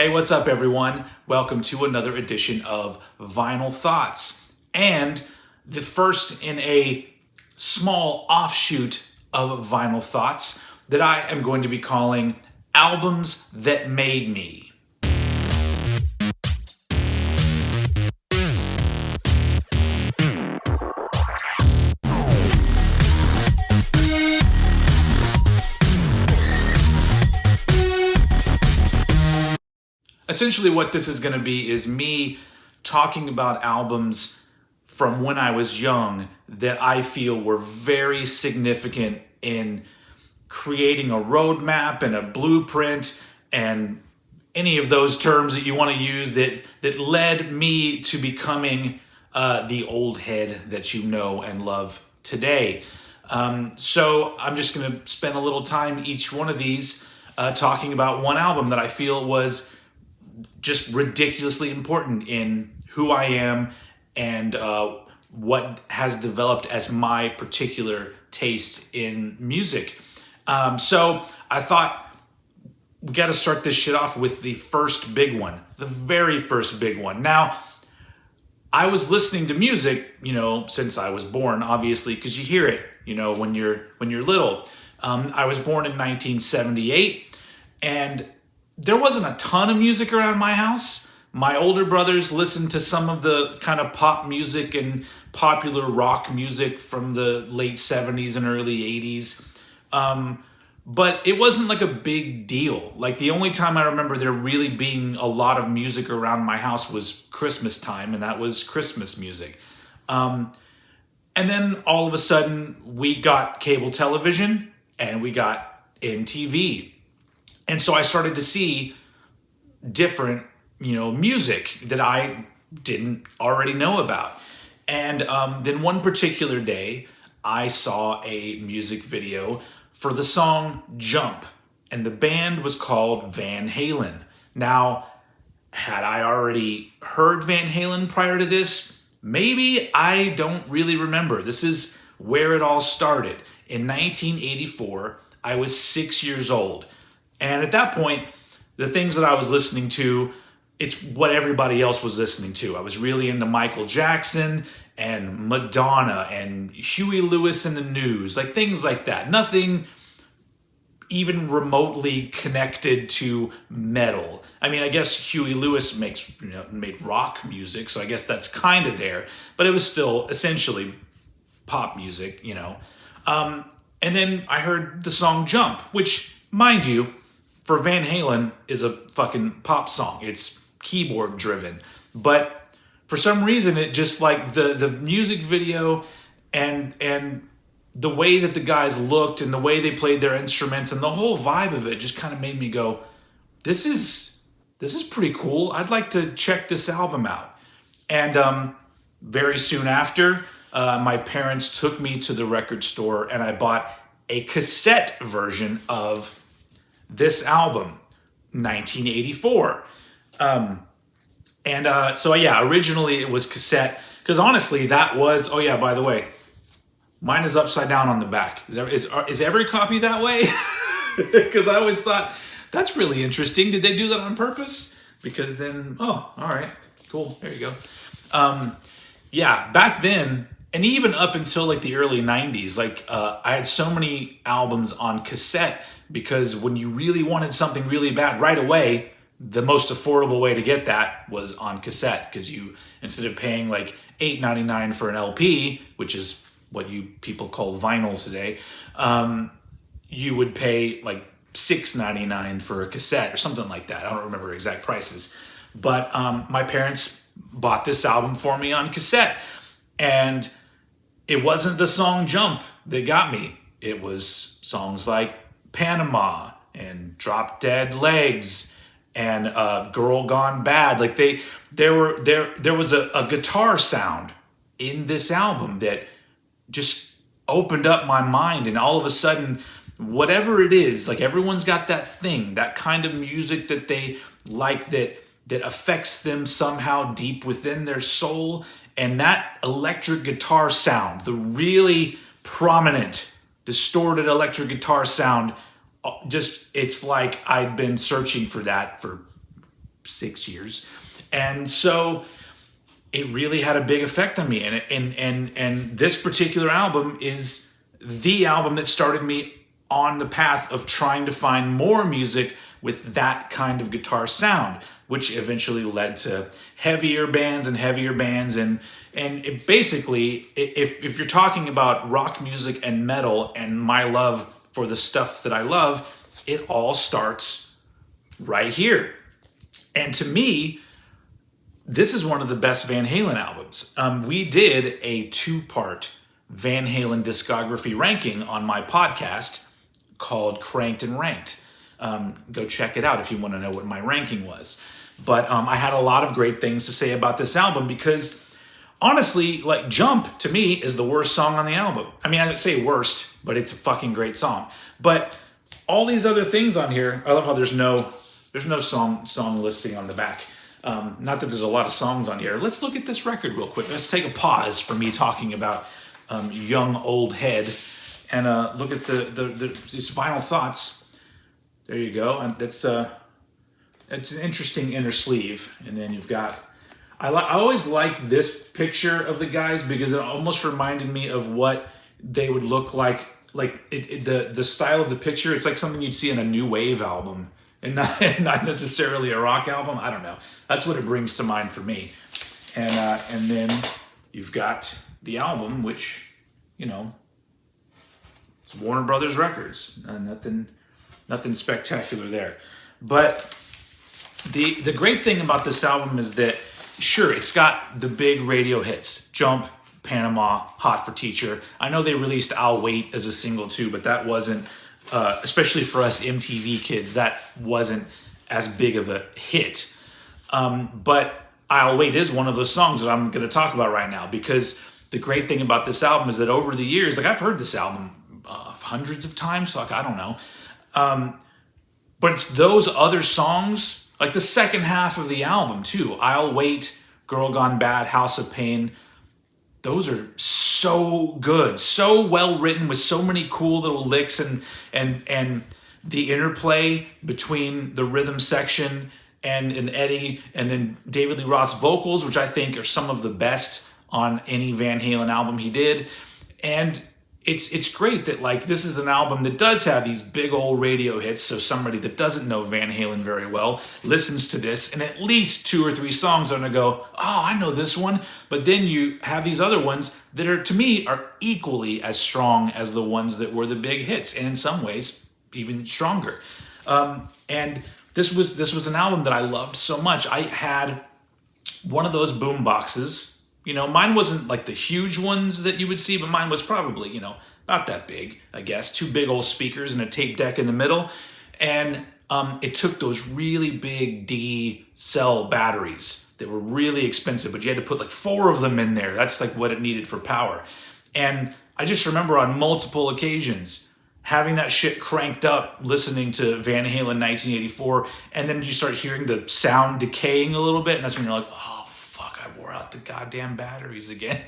Hey, what's up, everyone? Welcome to another edition of Vinyl Thoughts, and the first in a small offshoot of Vinyl Thoughts that I am going to be calling Albums That Made Me. Essentially what this is going to be is me talking about albums from when I was young that I feel were very significant in creating a roadmap and a blueprint and any of those terms that you want to use that led me to becoming the old head that you know and love today. So I'm just going to spend a little time each one of these talking about one album that I feel was just ridiculously important in who I am and what has developed as my particular taste in music. So I thought we got to start this shit off with the first big one, the very first big one. Now, I was listening to music, since I was born, obviously, because you hear it, when you're little. I was born in 1978, and there wasn't a ton of music around my house. My older brothers listened to some of the kind of pop music and popular rock music from the late 70s and early 80s. But it wasn't like a big deal. Like the only time I remember there really being a lot of music around my house was Christmas time, and that was Christmas music. And then all of a sudden we got cable television and we got MTV. And so I started to see different, music that I didn't already know about. And then one particular day, I saw a music video for the song Jump. And the band was called Van Halen. Now, had I already heard Van Halen prior to this? Maybe. I don't really remember. This is where it all started. In 1984, I was 6 years old. And at that point, the things that I was listening to, it's what everybody else was listening to. I was really into Michael Jackson and Madonna and Huey Lewis and the News, like things like that. Nothing even remotely connected to metal. I mean, I guess Huey Lewis made rock music, so I guess that's kind of there. But it was still essentially pop music, And then I heard the song Jump, which, mind you, for Van Halen is a fucking pop song. It's keyboard driven. But for some reason, it just like the music video and the way that the guys looked and the way they played their instruments and the whole vibe of it just kind of made me go, this is pretty cool. I'd like to check this album out. And very soon after, my parents took me to the record store and I bought a cassette version of this album, 1984. Originally it was cassette, because honestly that was, by the way, mine is upside down on the back. Is every copy that way? Because I always thought, that's really interesting. Did they do that on purpose? Because then, all right, cool, there you go. Back then, and even up until like the early 90s, I had so many albums on cassette, because when you really wanted something really bad right away, the most affordable way to get that was on cassette, because you, instead of paying like $8.99 for an LP, which is what you people call vinyl today, you would pay like $6.99 for a cassette or something like that. I don't remember exact prices. But my parents bought this album for me on cassette. And it wasn't the song Jump that got me. It was songs like Panama and Drop Dead Legs and Girl Gone Bad. Like there was a guitar sound in this album that just opened up my mind, and all of a sudden, whatever it is, like everyone's got that thing, that kind of music that they like that affects them somehow deep within their soul, and that electric guitar sound, the really prominent distorted electric guitar sound, just, it's like I'd been searching for that for 6 years. And so it really had a big effect on me. And this particular album is the album that started me on the path of trying to find more music with that kind of guitar sound, which eventually led to heavier bands. And it basically, if you're talking about rock music and metal and my love for the stuff that I love, it all starts right here. And to me, this is one of the best Van Halen albums. We did a 2-part Van Halen discography ranking on my podcast called Cranked and Ranked. Go check it out if you want to know what my ranking was. But I had a lot of great things to say about this album because honestly, like Jump to me is the worst song on the album. I mean, I would say worst, but it's a fucking great song. But all these other things on here, I love how there's no song listing on the back. Not that there's a lot of songs on here. Let's look at this record real quick. Let's take a pause for me talking about Young Old Head and look at these final thoughts. There you go. And it's an interesting inner sleeve. And then you've got, I always like this picture of the guys because it almost reminded me of what they would look like. Like the style of the picture, it's like something you'd see in a new wave album. And not necessarily a rock album. I don't know. That's what it brings to mind for me. And then you've got the album, which, it's Warner Brothers Records. Nothing spectacular there. But the great thing about this album is that, sure, it's got the big radio hits. Jump, Panama, Hot for Teacher. I know they released I'll Wait as a single too, but that wasn't, especially for us MTV kids, that wasn't as big of a hit. But I'll Wait is one of those songs that I'm going to talk about right now because the great thing about this album is that over the years, like I've heard this album hundreds of times, like I don't know. But it's those other songs, like the second half of the album too. I'll Wait, Girl Gone Bad, House of Pain. Those are so good, so well written with so many cool little licks and the interplay between the rhythm section and Eddie and then David Lee Roth's vocals, which I think are some of the best on any Van Halen album he did. And it's great that like this is an album that does have these big old radio hits, so somebody that doesn't know Van Halen very well listens to this and at least 2 or 3 songs are gonna go, oh, I know this one. But then you have these other ones that are, to me, are equally as strong as the ones that were the big hits, and in some ways even stronger. And this was an album that I loved so much. I had one of those boom boxes. Mine wasn't like the huge ones that you would see, but mine was probably, about that big, I guess. 2 big old speakers and a tape deck in the middle. And it took those really big D cell batteries that were really expensive, but you had to put like 4 of them in there. That's like what it needed for power. And I just remember on multiple occasions having that shit cranked up, listening to Van Halen 1984, and then you start hearing the sound decaying a little bit, and that's when you're like, oh, I wore out the goddamn batteries again.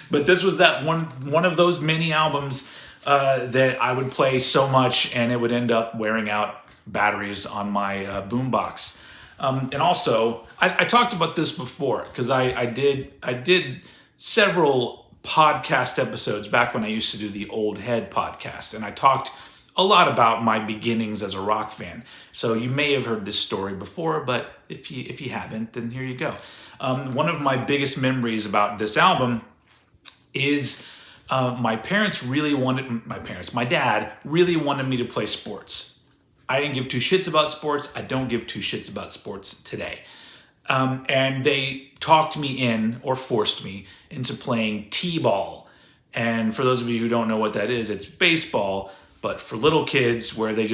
But this was that one of those mini albums that I would play so much and it would end up wearing out batteries on my boombox. And also, I talked about this before because I did several podcast episodes back when I used to do the Old Head podcast, and I talked a lot about my beginnings as a rock fan. So you may have heard this story before, but if you haven't, then here you go. One of my biggest memories about this album is my dad really wanted me to play sports. I didn't give 2 shits about sports. I don't give 2 shits about sports today. And they talked me in, or forced me into playing t-ball. And for those of you who don't know what that is, it's baseball, but for little kids where they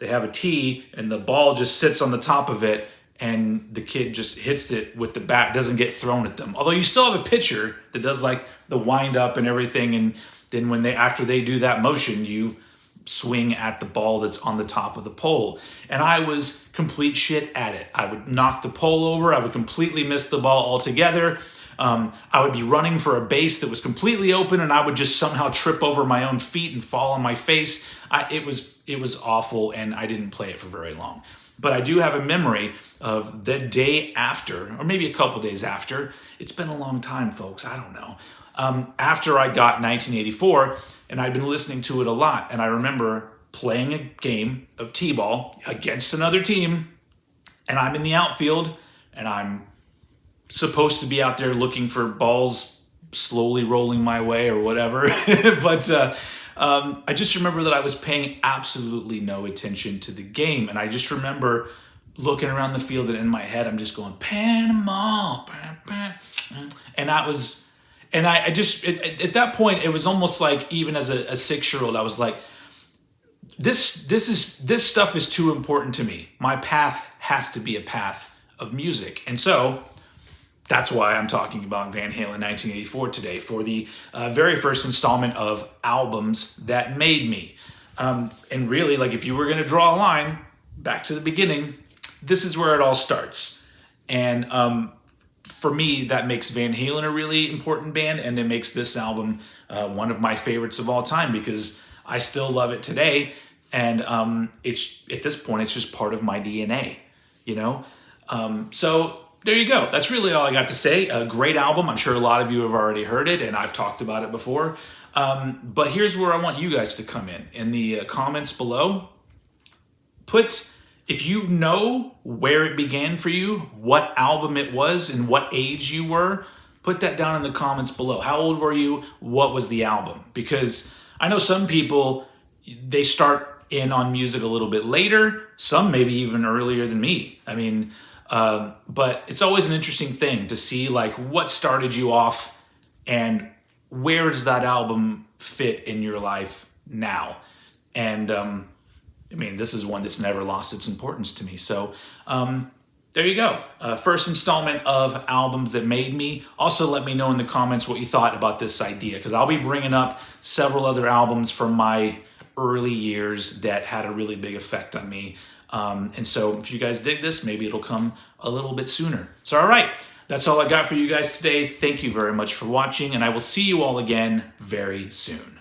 have a tee and the ball just sits on the top of it and the kid just hits it with the bat, doesn't get thrown at them. Although you still have a pitcher that does like the wind up and everything, and then after they do that motion, you swing at the ball that's on the top of the pole. And I was complete shit at it. I would knock the pole over. I would completely miss the ball altogether. I would be running for a base that was completely open, and I would just somehow trip over my own feet and fall on my face. It was awful, and I didn't play it for very long. But I do have a memory of the day after, or maybe a couple days after. It's been a long time, folks. I don't know. After I got 1984, and I'd been listening to it a lot, and I remember playing a game of t-ball against another team, and I'm in the outfield, and I'm supposed to be out there looking for balls slowly rolling my way or whatever. But I just remember that I was paying absolutely no attention to the game. And I just remember looking around the field, and in my head, I'm just going, Panama. And that was, and I just, at that point, it was almost like, even as a 6-year-old, I was like, this stuff is too important to me. My path has to be a path of music. And so that's why I'm talking about Van Halen 1984 today, for the very first installment of Albums That Made Me. And really, like, if you were going to draw a line back to the beginning, this is where it all starts. And for me, that makes Van Halen a really important band, and it makes this album one of my favorites of all time, because I still love it today. And it's, at this point, it's just part of my DNA, you know? So there you go. That's really all I got to say. A great album. I'm sure a lot of you have already heard it, and I've talked about it before. But here's where I want you guys to come in the comments below. If you know where it began for you, what album it was, and what age you were, put that down in the comments below. How old were you? What was the album? Because I know some people, they start in on music a little bit later, some maybe even earlier than me. I mean, but it's always an interesting thing to see, like, what started you off and where does that album fit in your life now? And I mean, this is one that's never lost its importance to me. So there you go. First installment of Albums That Made Me. Also, let me know in the comments what you thought about this idea, because I'll be bringing up several other albums from my early years that had a really big effect on me. And so if you guys dig this, maybe it'll come a little bit sooner. So, all right, that's all I got for you guys today. Thank you very much for watching, and I will see you all again very soon.